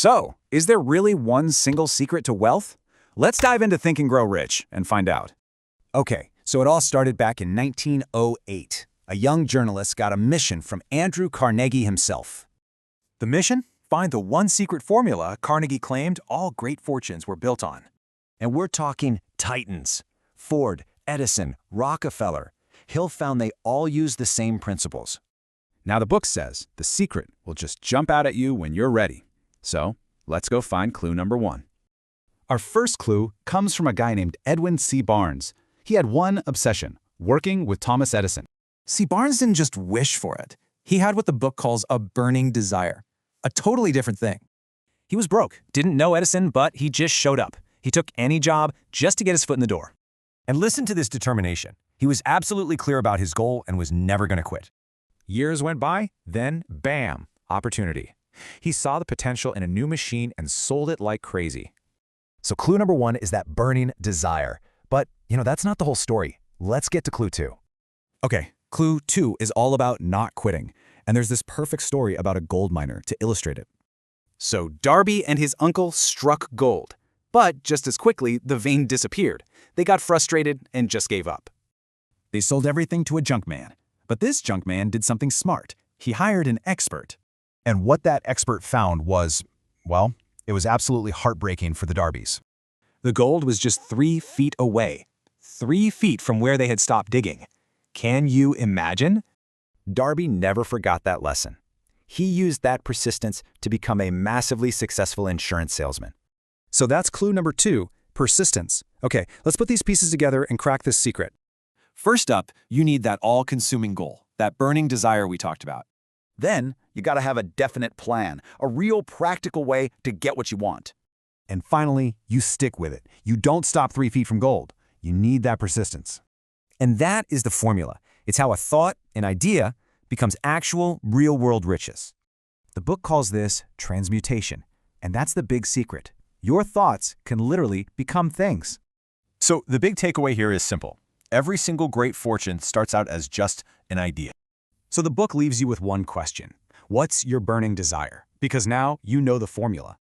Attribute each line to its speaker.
Speaker 1: So, is there really one single secret to wealth? Let's dive into Think and Grow Rich and find out. Okay, so it all started back in 1908. A young journalist got a mission from Andrew Carnegie himself.
Speaker 2: The mission? Find the one secret formula Carnegie claimed all great fortunes were built on.
Speaker 3: And we're talking titans. Ford, Edison, Rockefeller. Hill found they all use the same principles.
Speaker 1: Now the book says the secret will just jump out at you when you're ready. So, let's go find clue number 1. Our first clue comes from a guy named Edwin C. Barnes. He had one obsession, working with Thomas Edison.
Speaker 2: See, Barnes didn't just wish for it. He had what the book calls a burning desire. A totally different thing. He was broke, didn't know Edison, but he just showed up. He took any job just to get his foot in the door.
Speaker 4: And listen to this determination. He was absolutely clear about his goal and was never going to quit.
Speaker 5: Years went by, then bam, opportunity. He saw the potential in a new machine and sold it like crazy.
Speaker 4: So clue number 1 is that burning desire. But, that's not the whole story. Let's get to clue 2.
Speaker 1: Okay, clue 2 is all about not quitting, and there's this perfect story about a gold miner to illustrate it. So Darby and his uncle struck gold, but just as quickly the vein disappeared. They got frustrated and just gave up. They sold everything to a junk man, but this junk man did something smart. He hired an expert.
Speaker 4: And what that expert found was, well, it was absolutely heartbreaking for the Darbys.
Speaker 2: The gold was just 3 feet away. 3 feet from where they had stopped digging. Can you imagine?
Speaker 3: Darby never forgot that lesson. He used that persistence to become a massively successful insurance salesman.
Speaker 1: So that's clue number 2, persistence. Okay, let's put these pieces together and crack this secret.
Speaker 2: First up, you need that all-consuming goal, that burning desire we talked about.
Speaker 6: Then, you gotta have a definite plan, a real practical way to get what you want.
Speaker 4: And finally, you stick with it. You don't stop 3 feet from gold. You need that persistence.
Speaker 3: And that is the formula. It's how a thought, an idea, becomes actual, real-world riches. The book calls this transmutation, and that's the big secret. Your thoughts can literally become things.
Speaker 4: So the big takeaway here is simple. Every single great fortune starts out as just an idea.
Speaker 1: So the book leaves you with one question. What's your burning desire? Because now you know the formula.